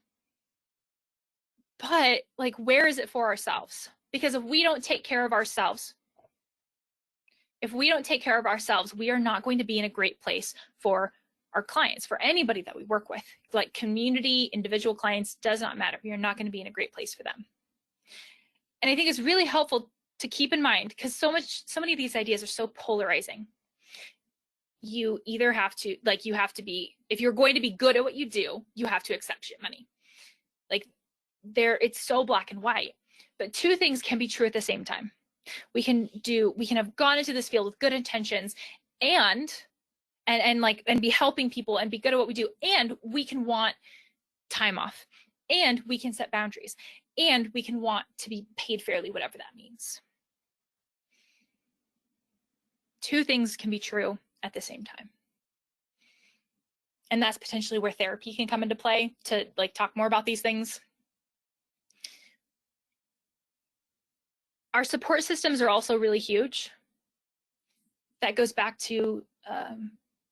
but like, where is it for ourselves? Because if we don't take care of ourselves, we are not going to be in a great place for our clients, for anybody that we work with. Like community, individual clients, does not matter. We are not going to be in a great place for them. And I think it's really helpful to keep in mind, because so many of these ideas are so polarizing. You either have to, like, you have to be, if you're going to be good at what you do, you have to accept shit money. Like it's so black and white. But two things can be true at the same time. We can have gone into this field with good intentions and be helping people and be good at what we do, and we can want time off, and we can set boundaries, and we can want to be paid fairly, whatever that means. Two things can be true at the same time. And that's potentially where therapy can come into play to like talk more about these things. Our support systems are also really huge. That goes back to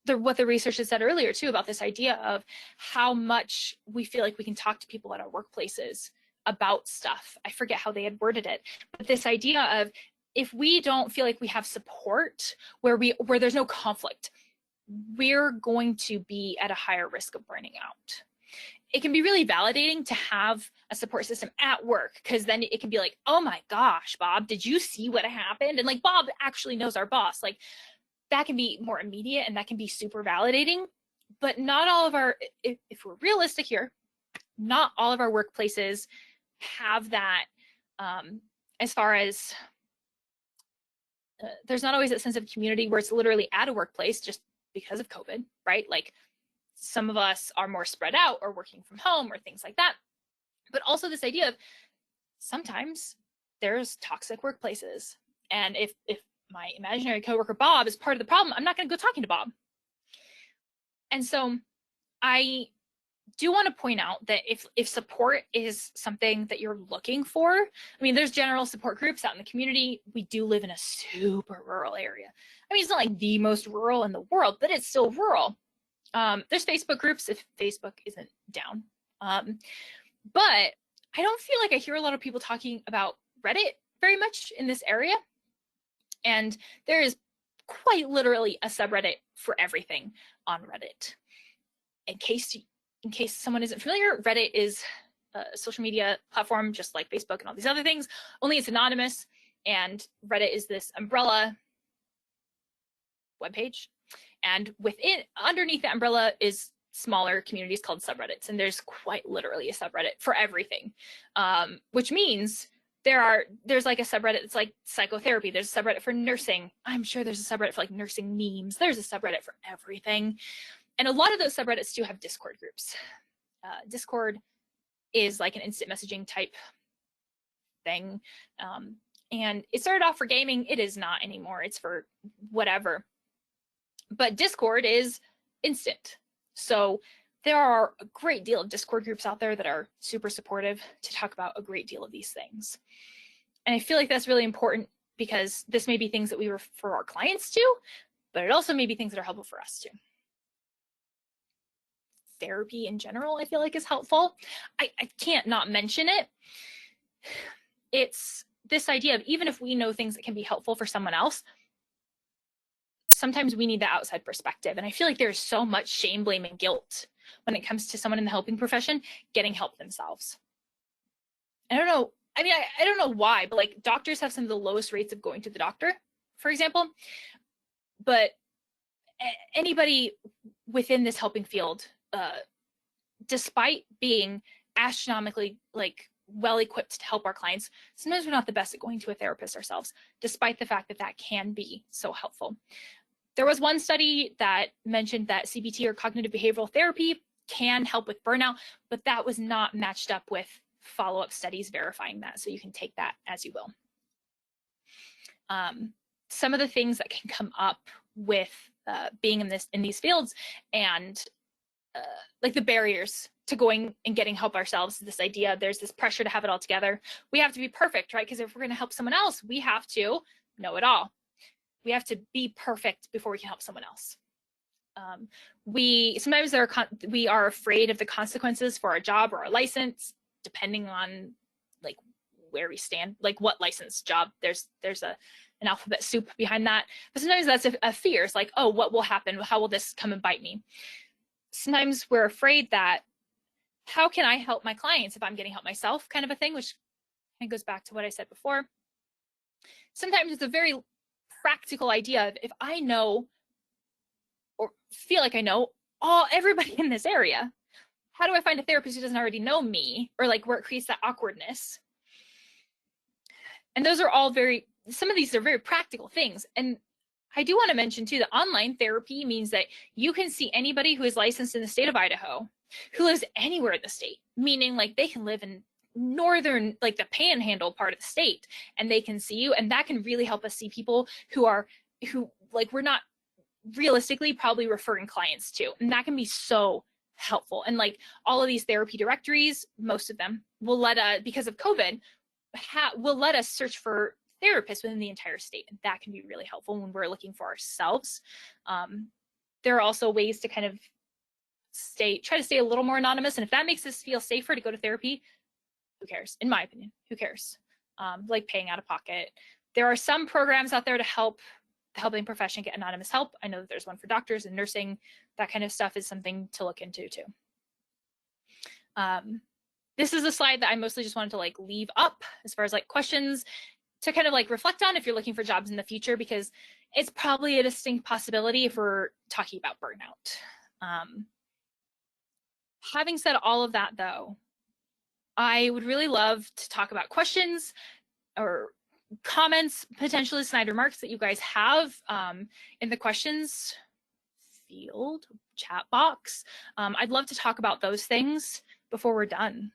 what the research had said earlier too, about this idea of how much we feel like we can talk to people at our workplaces about stuff. I forget how they had worded it, but this idea of if we don't feel like we have support where there's no conflict, we're going to be at a higher risk of burning out. It can be really validating to have a support system at work, because then it can be like, oh my gosh, Bob, did you see what happened? And like, Bob actually knows our boss. Like that can be more immediate and that can be super validating, but not all of our, if we're realistic here, not all of our workplaces have that, as far as there's not always that sense of community where it's literally at a workplace just because of COVID, right? Like some of us are more spread out or working from home or things like that. But also this idea of sometimes there's toxic workplaces. And if my imaginary coworker Bob is part of the problem, I'm not going to go talking to Bob. And so I do want to point out that if support is something that you're looking for, I mean, there's general support groups out in the community. We do live in a super rural area. I mean, it's not like the most rural in the world, but it's still rural. There's Facebook groups if Facebook isn't down. But I don't feel like I hear a lot of people talking about Reddit very much in this area. And there is quite literally a subreddit for everything on Reddit. In case someone isn't familiar, Reddit is a social media platform just like Facebook and all these other things, only it's anonymous. And Reddit is this umbrella webpage. And underneath the umbrella is smaller communities called subreddits. And there's quite literally a subreddit for everything, which means there's like a subreddit that's like psychotherapy. There's a subreddit for nursing. I'm sure there's a subreddit for like nursing memes. There's a subreddit for everything. And a lot of those subreddits do have Discord groups. Discord is like an instant messaging type thing. And it started off for gaming. It is not anymore. It's for whatever. But Discord is instant. So there are a great deal of Discord groups out there that are super supportive to talk about a great deal of these things. And I feel like that's really important because this may be things that we refer our clients to, but it also may be things that are helpful for us too. Therapy in general, I feel like, is helpful. I can't not mention it. It's this idea of even if we know things that can be helpful for someone else, sometimes we need the outside perspective. And I feel like there's so much shame, blame, and guilt when it comes to someone in the helping profession getting help themselves. I don't know. I mean, I don't know why, but like doctors have some of the lowest rates of going to the doctor, for example. But anybody within this helping field, despite being astronomically like well equipped to help our clients, sometimes we're not the best at going to a therapist ourselves, despite the fact that that can be so helpful. There was one study that mentioned that CBT or cognitive behavioral therapy can help with burnout, but that was not matched up with follow-up studies verifying that. So you can take that as you will. Some of the things that can come up with being in these fields and like the barriers to going and getting help ourselves, this idea, there's this pressure to have it all together. We have to be perfect, right? Because if we're going to help someone else, we have to know it all. We have to be perfect before we can help someone else. Sometimes we are afraid of the consequences for our job or our license, depending on like where we stand, like what license job. There's an alphabet soup behind that. But sometimes that's a fear. It's like, oh, what will happen? How will this come and bite me? Sometimes we're afraid that how can I help my clients if I'm getting help myself, kind of a thing, which kind of goes back to what I said before. Sometimes it's a very practical idea of if I know or feel like I know everybody in this area, how do I find a therapist who doesn't already know me, or like where it creates that awkwardness? And those are all some of these are very practical things. And I do want to mention too that online therapy means that you can see anybody who is licensed in the state of Idaho, who lives anywhere in the state, meaning like they can live in northern, like the panhandle part of the state, and they can see you. And that can really help us see people who like we're not realistically probably referring clients to. And that can be so helpful. And like all of these therapy directories, most of them will because of COVID, will let us search for therapists within the entire state. And that can be really helpful when we're looking for ourselves. There are also ways to kind of try to stay a little more anonymous. And if that makes us feel safer to go to therapy, who cares? In my opinion, who cares? Like paying out of pocket. There are some programs out there to help the helping profession get anonymous help. I know that there's one for doctors and nursing. That kind of stuff is something to look into too. This is a slide that I mostly just wanted to like leave up as far as like questions to kind of like reflect on if you're looking for jobs in the future, because it's probably a distinct possibility if we're talking about burnout. Having said all of that though, I would really love to talk about questions or comments, potentially snide remarks that you guys have in the questions field, chat box. I'd love to talk about those things before we're done.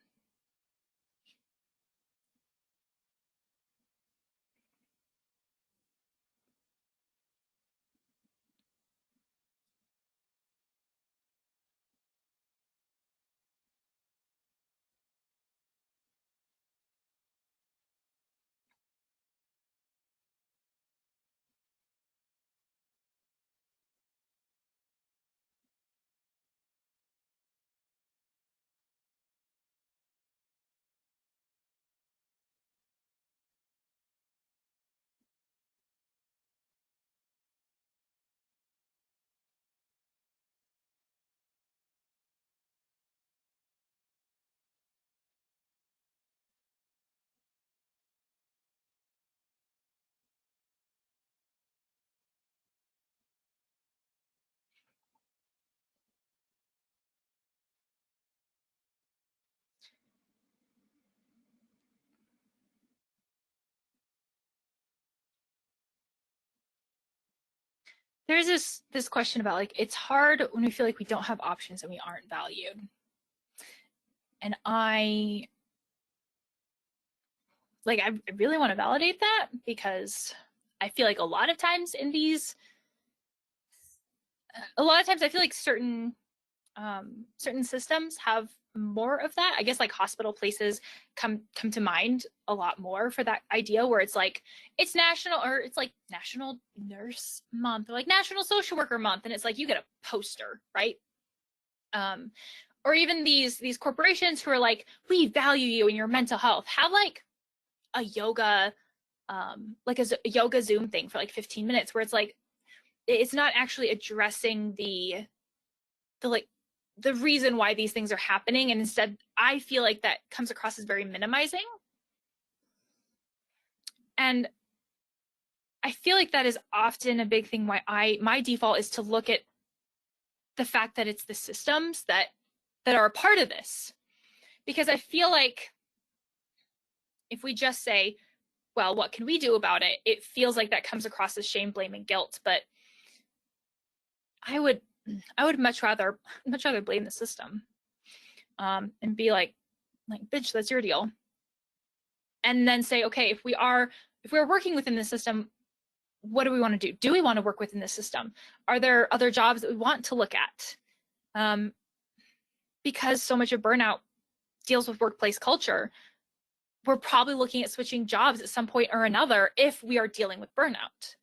there's this question about like, it's hard when we feel like we don't have options and we aren't valued. And I really want to validate that, because I feel like a lot of times I feel like certain systems have more of that. I guess like hospital places come to mind a lot more for that idea, where it's like it's national nurse month, or like national social worker month, and it's like you get a poster, right? Or even these corporations who are like, we value you and your mental health, have like a yoga yoga Zoom thing for like 15 minutes, where it's like it's not actually addressing the reason why these things are happening, and instead I feel like that comes across as very minimizing. And I feel like that is often a big thing why my default is to look at the fact that it's the systems that are a part of this. Because I feel like if we just say, well, what can we do about it? It feels like that comes across as shame, blame, and guilt. But I would much rather blame the system, and be like, bitch, that's your deal. And then say, okay, if we're working within the system, what do we want to do? Do we want to work within the system? Are there other jobs that we want to look at? Because so much of burnout deals with workplace culture, we're probably looking at switching jobs at some point or another if we are dealing with burnout.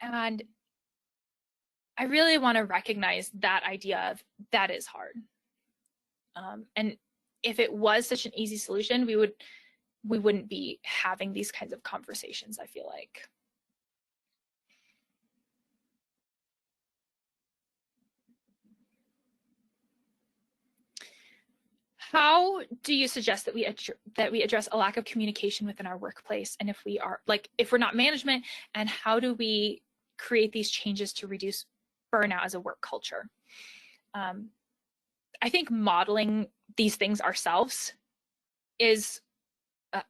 And I really want to recognize that idea of that is hard. And if it was such an easy solution, we wouldn't be having these kinds of conversations, I feel like. How do you suggest that we address a lack of communication within our workplace? And if we're not management, and how do we create these changes to reduce burnout as a work culture? I think modeling these things ourselves is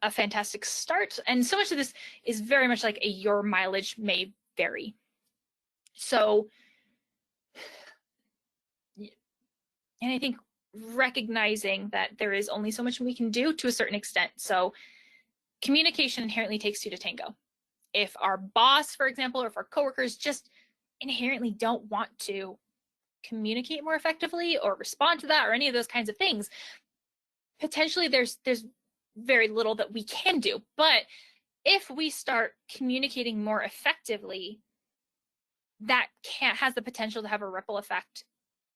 a fantastic start. And so much of this is very much like your mileage may vary. So, and I think recognizing that there is only so much we can do to a certain extent. So communication inherently takes two to tango. If our boss, for example, or if our coworkers just inherently don't want to communicate more effectively or respond to that or any of those kinds of things, potentially there's very little that we can do. But if we start communicating more effectively, that has the potential to have a ripple effect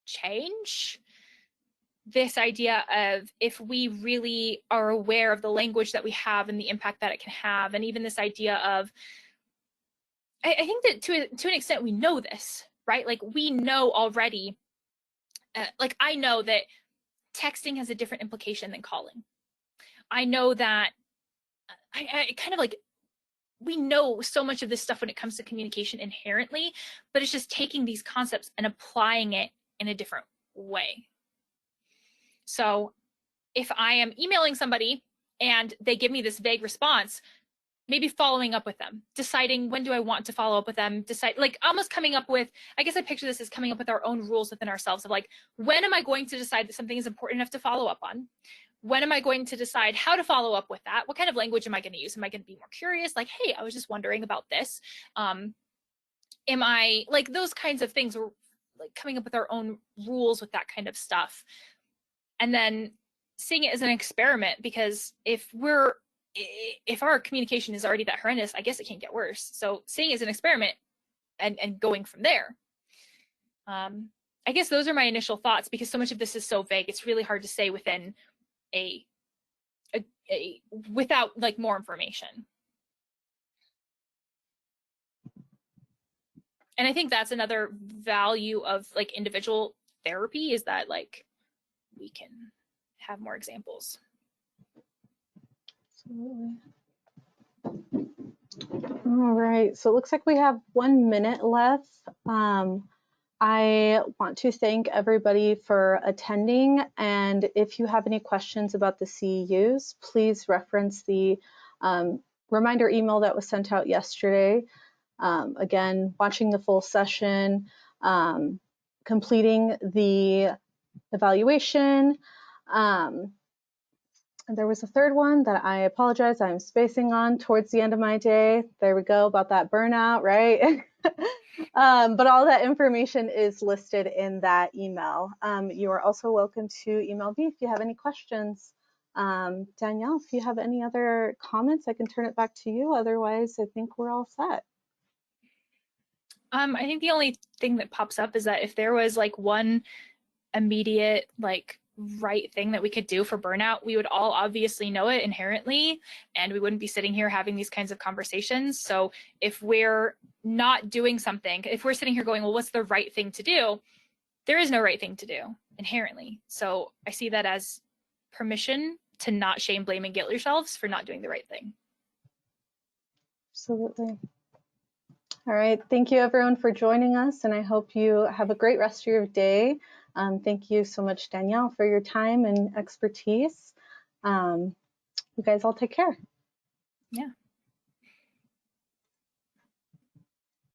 change. This idea of, if we really are aware of the language that we have and the impact that it can have, and even this idea of, I think that to an extent we know this, right? Like we know already, like I know that texting has a different implication than calling. I know that I kind of like, we know so much of this stuff when it comes to communication inherently, but it's just taking these concepts and applying it in a different way. So if I am emailing somebody and they give me this vague response, maybe following up with them, deciding when do I want to follow up with them, almost coming up with, I guess I picture this as coming up with our own rules within ourselves of like, when am I going to decide that something is important enough to follow up on? When am I going to decide how to follow up with that? What kind of language am I going to use? Am I going to be more curious? Like, hey, I was just wondering about this. Am I like those kinds of things? We're like coming up with our own rules with that kind of stuff. And then seeing it as an experiment, because if our communication is already that horrendous, I guess it can't get worse. So seeing it as an experiment and going from there. I guess those are my initial thoughts, because so much of this is so vague. It's really hard to say within without like more information. And I think that's another value of like individual therapy, is that like we can have more examples. Absolutely. All right, so it looks like we have 1 minute left. I want to thank everybody for attending, and if you have any questions about the CEUs, please reference the reminder email that was sent out yesterday. Again, watching the full session, completing the evaluation. And there was a third one that I apologize, I'm spacing on towards the end of my day. There we go, about that burnout, right? But all that information is listed in that email. You are also welcome to email me if you have any questions. Danielle, if you have any other comments, I can turn it back to you. Otherwise, I think we're all set. I think the only thing that pops up is that if there was like one immediate right thing that we could do for burnout, we would all obviously know it inherently, and we wouldn't be sitting here having these kinds of conversations. So if we're not doing something, if we're sitting here going, well, what's the right thing to do? There is no right thing to do inherently. So I see that as permission to not shame, blame, and guilt yourselves for not doing the right thing. Absolutely. All right. Thank you, everyone, for joining us, and I hope you have a great rest of your day. Thank you so much, Danielle, for your time and expertise. You guys all take care. Yeah.